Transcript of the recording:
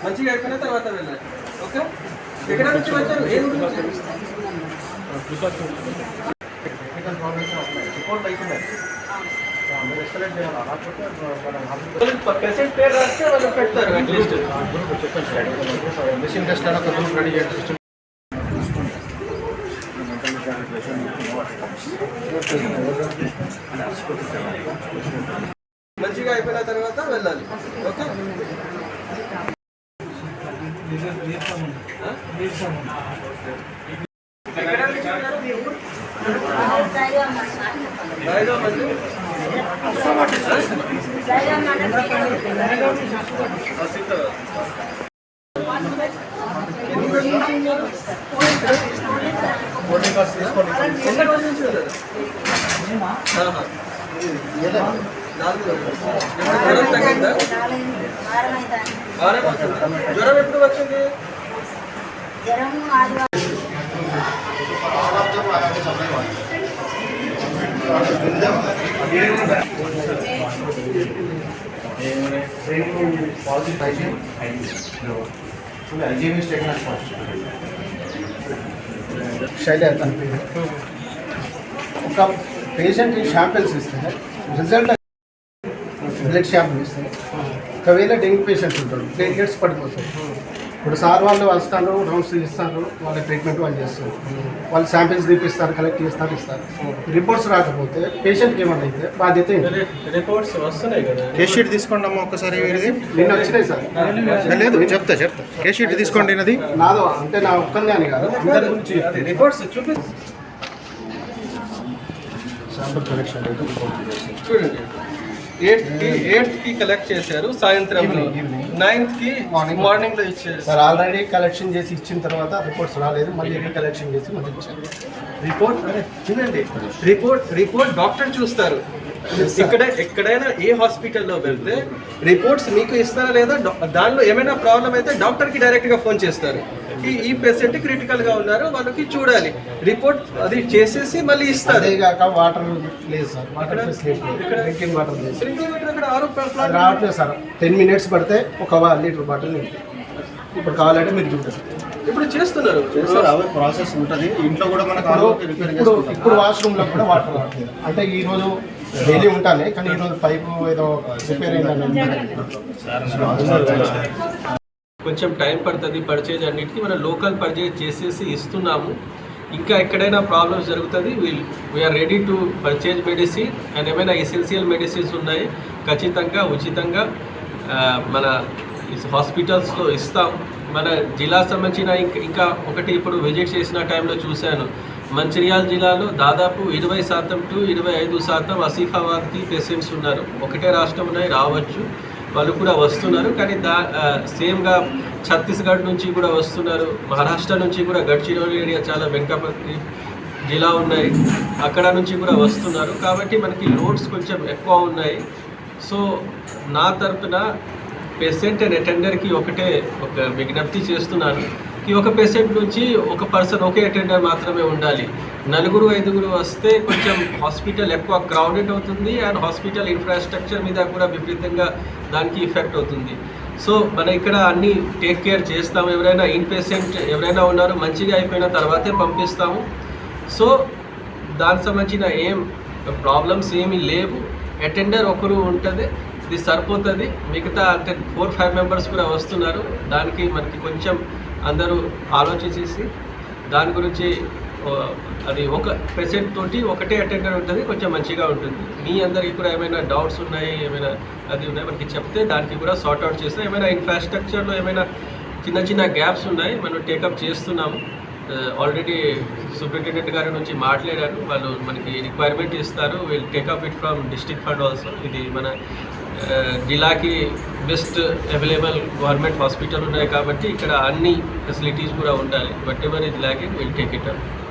మంచిగా అయిపోయిన తర్వాత వెళ్ళండి. ఓకే, ఎక్కడ నుంచి వచ్చారు? ఏం పేషెంట్ పేరు రాస్తే వాళ్ళు పెడతారు. అట్లీస్ట్ మెషిన్ టెస్ట్ ఒక గ్రూప్ రెడీ చేసి మంచిగా అయిపోయిన తర్వాత వెళ్ళాలి. ఓకే, జ్వరం ఎప్పుడు వచ్చింది? శైలి ఒక పేషెంట్ శాంపిల్స్ ఇస్తే రిజల్ట్ బ్లడ్ శాంపిల్ ఇస్తే ఒకవేళ డెంగ్యూ పేషెంట్స్ ఉంటారు, ప్లేట్లెట్స్ పడిపోతాయి. ఇప్పుడు సార్ వాళ్ళు వస్తారు, రౌండ్స్ ఇస్తారు, వాళ్ళ ట్రీట్మెంట్ వాళ్ళు చేస్తారు, వాళ్ళు శాంపిల్స్ తీపిస్తారు, కలెక్ట్ చేస్తారు, ఇస్తారు. రిపోర్ట్స్ రాకపోతే పేషెంట్కి ఏమన్నా అయితే బాధ్యత రిపోర్ట్స్ వస్తున్నాయి కదా. కేస్ షీట్ తీసుకోండి అమ్మ ఒకసారి. నిన్న వచ్చినాయి సార్. లేదు చెప్తా కేస్ షీట్ తీసుకోండి. అది నాదో అంటే నా ఒక్కనే అని కాదు, అందరి గురించి రిపోర్ట్స్ చూపి శాంపుల్ కలెక్షన్ చూడండి. 8th కి కలెక్ట్ చేశారు, సాయంత్రం 9th కి మార్నింగ్ లో ఇచ్చారు సార్. ఆల్రెడీ కలెక్షన్ చేసి ఇచ్చిన తర్వాత రిపోర్ట్స్ రాలేదు, మళ్ళీ రీకలెక్షన్ చేసి మళ్ళీ ఇచ్చారు. రిపోర్ట్ చూడండి, రిపోర్ట్ డాక్టర్ చూస్తారు. ఎక్కడైనా ఏ హాస్పిటల్లో వెళ్తే రిపోర్ట్స్ మీకు ఇస్తారా లేదా, దానిలో ఏమైనా ప్రాబ్లం అయితే డాక్టర్కి డైరెక్ట్గా ఫోన్ చేస్తారు. ఈ పేషెంట్ క్రిటికల్గా ఉన్నారు, వాళ్ళకి చూడాలి, రిపోర్ట్ అది చేసేసి మళ్ళీ ఇస్తారు. వాటర్ లేదు సార్, వాటర్ డ్రింకింగ్ వాటర్ లేదు. అక్కడ రావట్లేదు సార్. 10 minutes పడితే ఒక లీటర్ బాటిల్ ఇప్పుడు కావాలంటే మీరు చూడండి. ఇప్పుడు చేస్తున్నారు, అవే ప్రాసెస్ ఉంటుంది. ఇంట్లో కూడా మనకు ఇప్పుడు వాష్రూమ్లో కూడా వాటర్ రావట్లేదు. అంటే ఈరోజు డైలీ ఉంటానే, కానీ ఈరోజు పైపు ఏదో రిపేర్ అయిందని కొంచెం టైం పడుతుంది. పర్చేజ్ అన్నిటికీ మనం లోకల్ పర్చేజ్ చేసేసి ఇస్తున్నాము. ఇంకా ఎక్కడైనా ప్రాబ్లమ్స్ జరుగుతుంది, we are ready to purchase medicine and ఏమైనా ఎసెన్షియల్ మెడిసిన్స్ ఉన్నాయి ఖచ్చితంగా ఉచితంగా మన హాస్పిటల్స్లో ఇస్తాం. మన జిల్లా సంబంధించిన ఇంకా ఒకటి ఇప్పుడు విజిట్ చేసిన టైంలో చూశాను, మంచిర్యాల జిల్లాలో దాదాపు 20% to 25% ఆసిఫాబాద్కి పేషెంట్స్ ఉన్నారు. ఒకటే రాష్ట్రం ఉన్నాయి, రావచ్చు, వాళ్ళు కూడా వస్తున్నారు. కానీ సేమ్గా ఛత్తీస్గఢ్ నుంచి కూడా వస్తున్నారు, మహారాష్ట్ర నుంచి కూడా గడ్చిరోలి ఏరియా చాలా వెంకపతి జిల్లా ఉన్నాయి, అక్కడ నుంచి కూడా వస్తున్నారు. కాబట్టి మనకి లోడ్స్ కొంచెం ఎక్కువ ఉన్నాయి. సో నా తరపున పేషెంట్ అండ్ అటెండర్కి ఒక విజ్ఞప్తి చేస్తున్నాను, ఒక పేషెంట్ నుంచి ఒక పర్సన్, ఒకే అటెండర్ మాత్రమే ఉండాలి. 4-5 వస్తే కొంచెం హాస్పిటల్ ఎక్కువ క్రౌడెడ్ అవుతుంది అండ్ హాస్పిటల్ ఇన్ఫ్రాస్ట్రక్చర్ మీద కూడా విపరీతంగా దానికి ఎఫెక్ట్ అవుతుంది. సో మనం ఇక్కడ అన్నీ టేక్ కేర్ చేస్తాము. ఎవరైనా ఇన్ పేషెంట్ ఎవరైనా ఉన్నారో మంచిగా అయిపోయిన తర్వాతే పంపిస్తాము. సో దానికి సంబంధించిన ఏం ప్రాబ్లమ్స్ ఏమీ లేవు. అటెండర్ ఒకరు ఉంటుంది, ఇది సరిపోతుంది. మిగతా అంటే 4-5 members కూడా వస్తున్నారు. దానికి మనకి కొంచెం అందరూ ఆలోచించేసి దాని గురించి అది ఒక పేషెంట్ తోటి ఒకటే అటెండర్ ఉంటుంది, కొంచెం మంచిగా ఉంటుంది. మీ అందరికీ కూడా ఏమైనా డౌట్స్ ఉన్నాయి, ఏమైనా అది ఉన్నాయి మనకి చెప్తే దానికి కూడా సార్ట్అవుట్ చేస్తాం. ఏమైనా ఇన్ఫ్రాస్ట్రక్చర్లో ఏమైనా చిన్న గ్యాప్స్ ఉన్నాయి, మనం టేకప్ చేస్తున్నాము. ఆల్రెడీ సూపరింటెండెంట్ గారి నుంచి మాట్లాడారు, వాళ్ళు మనకి రిక్వైర్మెంట్ ఇస్తారు. Will take up it from district fund also. ఇది మన జిల్లాకి బెస్ట్ అవైలబుల్ గవర్నమెంట్ హాస్పిటల్ ఉన్నాయి కాబట్టి ఇక్కడ అన్ని ఫెసిలిటీస్ కూడా ఉండాలి. But ever is lacking will take it up.